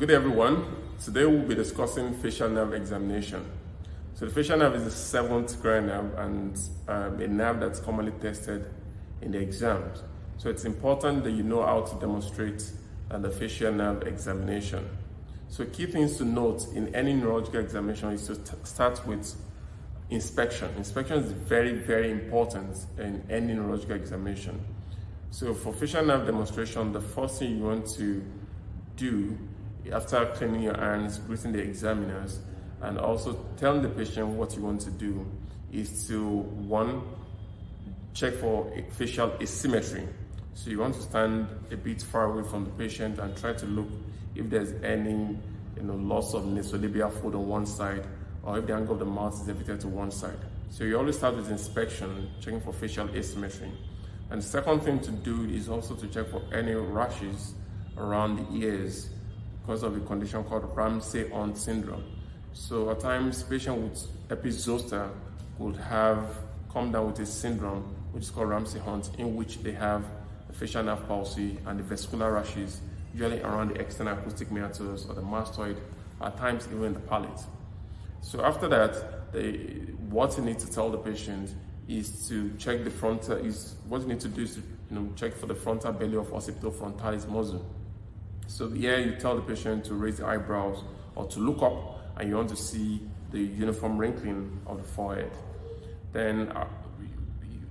Good day, everyone. Today we'll be discussing facial nerve examination. So the facial nerve is the seventh cranial nerve and a nerve that's commonly tested in the exams. So it's important that you know how to demonstrate the facial nerve examination. So key things to note in any neurological examination is to start with inspection. Inspection is very, very important in any neurological examination. So for facial nerve demonstration, the first thing you want to do after cleaning your hands, greeting the examiners, and also telling the patient what you want to do is to, one, check for facial asymmetry. So you want to stand a bit far away from the patient and try to look if there's any loss of nasolabial fold on one side, or if the angle of the mouth is elevated to one side. So you always start with inspection, checking for facial asymmetry. And the second thing to do is also to check for any rashes around the ears because of a condition called Ramsay-Hunt syndrome. So at times, patients with epizoster would have come down with a syndrome which is called Ramsay-Hunt, in which they have the facial nerve palsy and the vascular rashes, usually around the external acoustic meatus or the mastoid, at times even the palate. So after that, what you need to tell the patient is to check the frontal. What you need to do is to check for the frontal belly of occipitofrontalis muscle. So here you tell the patient to raise the eyebrows or to look up, and you want to see the uniform wrinkling of the forehead. Then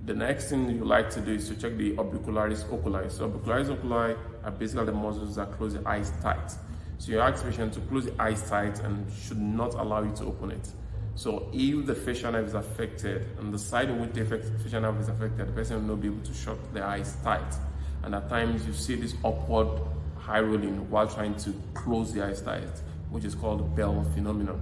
the next thing you like to do is to check the orbicularis oculi. So orbicularis oculi are basically the muscles that close the eyes tight. So you ask the patient to close the eyes tight and should not allow you to open it. So if the facial nerve is affected, and the side in which the facial nerve is affected, the person will not be able to shut the eyes tight. And at times you see this upward high rolling while trying to close the eyes tight, which is called the Bell phenomenon.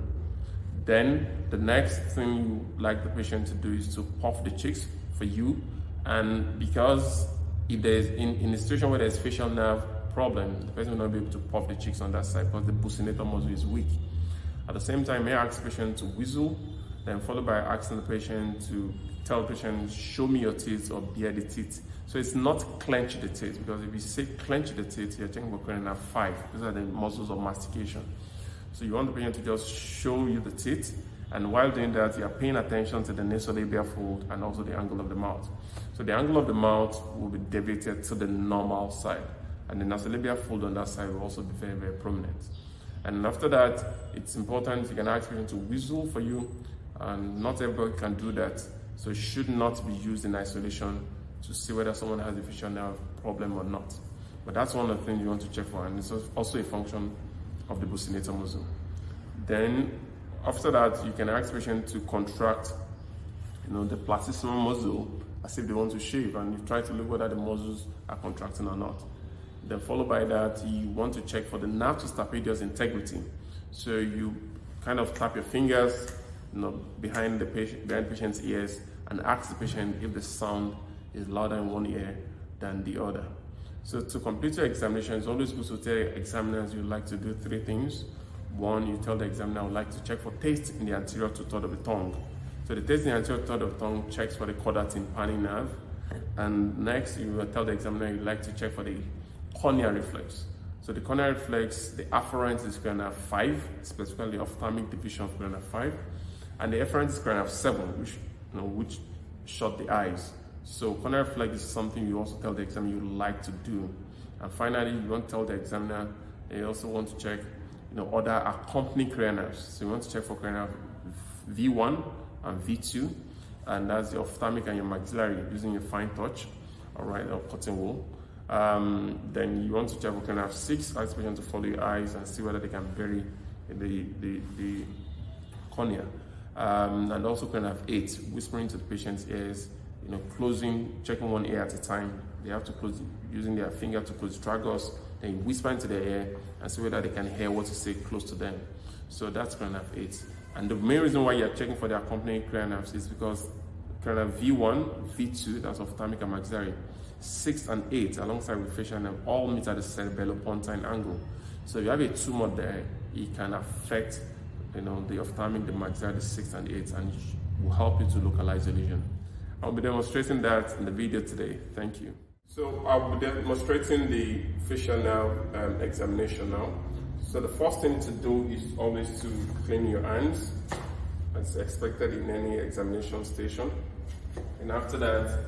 Then the next thing you like the patient to do is to puff the cheeks for you. And because if there's in a situation where there's facial nerve problem, the person will not be able to puff the cheeks on that side because the buccinator muscle is weak. At the same time, may I ask the patient to whistle, then followed by asking the patient to tell the patient, show me your teeth or bare the teeth. So it's not clench the teeth, because if you say clench the teeth, you're checking for cranial nerve 5. These are the muscles of mastication. So you want the patient to just show you the teeth, and while doing that, you're paying attention to the nasolabial fold and also the angle of the mouth. So the angle of the mouth will be deviated to the normal side, and the nasolabial fold on that side will also be very, very prominent. And after that, it's important, you can ask the patient to whistle for you, and not everybody can do that. So it should not be used in isolation to see whether someone has a facial nerve problem or not. But that's one of the things you want to check for, and it's also a function of the buccinator muscle. Then after that, you can ask the patient to contract the platysmal muscle as if they want to shave, and you try to look whether the muscles are contracting or not. Then followed by that, you want to check for the nerve to stapedius integrity. So you kind of tap your fingers behind the patient's ears and ask the patient if the sound is louder in one ear than the other. So to complete your examination, it's always good to tell examiners you'd like to do 3 things. One, you tell the examiner, I would like to check for taste in the anterior 2/3 of the tongue. So the taste in the anterior 2/3 of the tongue checks for the chorda tympani nerve. And next, you will tell the examiner you'd like to check for the corneal reflex. So the corneal reflex, the afferent is cranial 5, specifically the ophthalmic division of cranial 5. And the efferent is cranial 7, which shut the eyes. So corneal reflex is something you also tell the examiner you like to do. And finally, you want to tell the examiner you also want to check other accompanying cranial nerves. So you want to check for cranial V1 and V2, and that's the ophthalmic and your maxillary using your fine touch, or cotton wool. Then you want to check for cranial 6, ask the patient to follow your eyes and see whether they can bury the cornea. And also cranial 8, whispering to the patient's ears, checking one ear at a time. They have to close, using their finger to close tragus, then whisper into their ear and see whether they can hear what you say close to them. So that's cranial 8. And the main reason why you're checking for the accompanying cranial nerves is because cranial V1, V2, that's ophthalmic and maxillary, 6 and 8, alongside with facial nerve, all meet at the cerebellopontine angle. So if you have a tumor there, it can affect the ophthalmic, the maxillary, the 6 and 8, and will help you to localize the lesion. I'll be demonstrating that in the video today. Thank you. So I'll be demonstrating the facial nerve examination now. So the first thing to do is always to clean your hands, as expected in any examination station. And after that,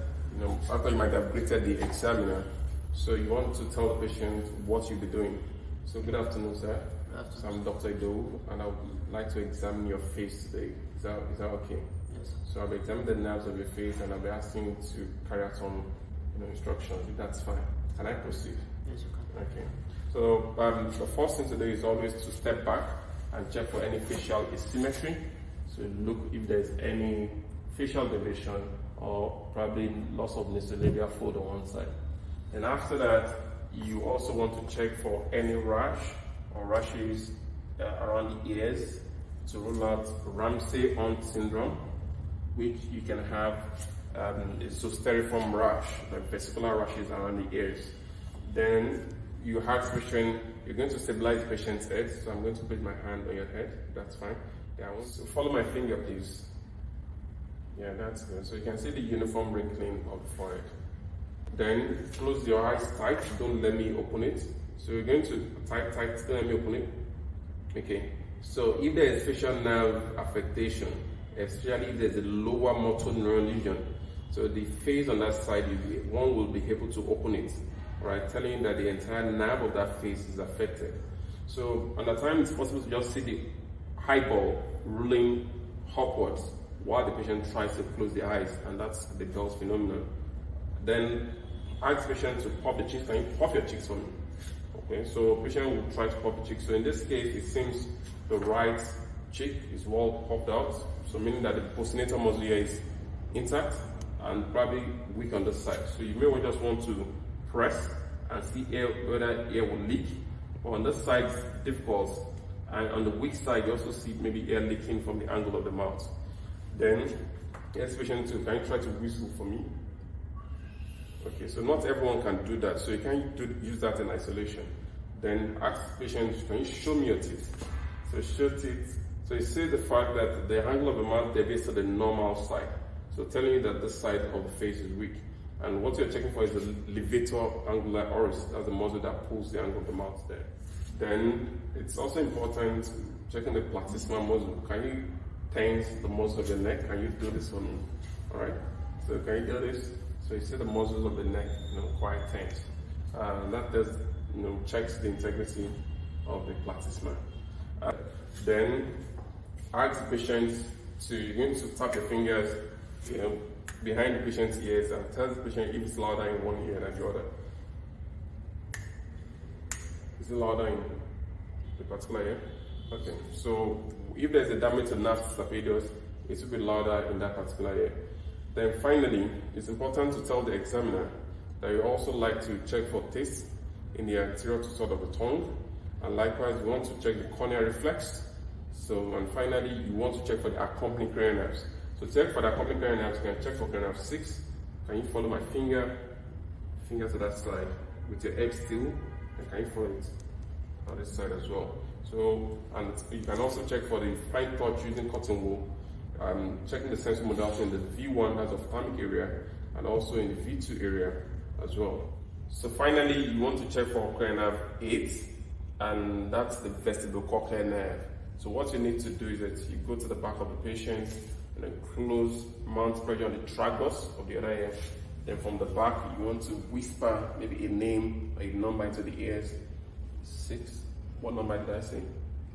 after you might have greeted the examiner, so you want to tell the patient what you'll be doing. So good afternoon, sir. Good afternoon. So I'm Dr. Ido, and I would like to examine your face today. Is that okay? Yes. So I'll be examining the nerves of your face, and I'll be asking you to carry out some instructions. If that's fine. Can I proceed? Yes, you can. Okay. So the first thing to do is always to step back and check for any facial asymmetry. So look if there's any facial deviation or probably loss of nasolabial fold on one side. And after that, you also want to check for any rash or rashes around the ears to rule out Ramsay-Hunt syndrome, which you can have a zoster rash, like vesicular rashes around the ears. Then you ask the patient, you're going to stabilize the patient's head, so I'm going to put my hand on your head, that's fine. Yeah, I want to follow my finger, please. Yeah, that's good. So you can see the uniform wrinkling of the forehead. Then close your eyes tight, don't let me open it. So you're going to tight, don't let me open it. Okay, so if there is facial nerve affectation, especially if there's a lower motor neuron lesion, so the face on that side, one will be able to open it, right? Telling you that the entire nerve of that face is affected. So at the time, it's possible to just see the eyeball rolling upwards while the patient tries to close the eyes, and that's the Bell's phenomenon. Then ask the patient to pop the cheeks. Can you pop your cheeks for me? Okay, so patient will try to pop the cheeks. So in this case, it seems the right cheek is well popped out, so meaning that the postnatal muscle here is intact and probably weak on this side. So you may just want to press and see whether air will leak. But on this side, it's difficult. And on the weak side, you also see maybe air leaking from the angle of the mouth. Then, ask patient to, can you try to whistle for me? Okay, so not everyone can do that, so you can use that in isolation. Then ask patient, can you show me your teeth? So show teeth. So you see the fact that the angle of the mouth deviates to the normal side. So telling you that this side of the face is weak. And what you're checking for is the levator angular oris, that's the muscle that pulls the angle of the mouth there. Then it's also important checking the platysma muscle. Can you tense the muscle of the neck? Can you do this for me? All right. So can you do this? So you see the muscles of the neck, quite tense. That does, checks the integrity of the platysma. Then ask the patient to, you're going to tap your fingers, behind the patient's ears and tell the patient if it's louder in one ear than the other. Is it louder in the particular ear? Okay, so if there's a damage to nerve stapedius, it will be louder in that particular ear. Then finally, it's important to tell the examiner that you also like to check for taste in the anterior two-thirds of the tongue, and likewise you want to check the corneal reflex. So, and finally, you want to check for the accompanying cranial nerves. So check for the accompanying cranial nerves, you can check for cranial nerve 6. Can you follow my finger to that side with your head still, and can you follow it on this side as well? So, and you can also check for the fine touch using cotton wool, checking the sensory modality in the V1, that's ophthalmic area, and also in the V2 area as well. So finally, you want to check for cranial nerve 8, and that's the vestibulocochlear nerve. So what you need to do is that you go to the back of the patient and then close, mount pressure on the tragus of the other ear. Then from the back, you want to whisper maybe a name or a number into the ears. 6. What number did I say?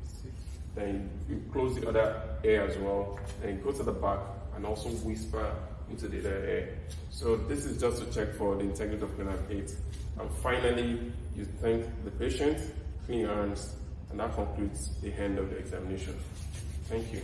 6. Then you close the other ear as well. Then you go to the back and also whisper into the other ear. So this is just to check for the integrity of cranial 8. And finally, you thank the patient, clean your hands, and that concludes the end of the examination. Thank you.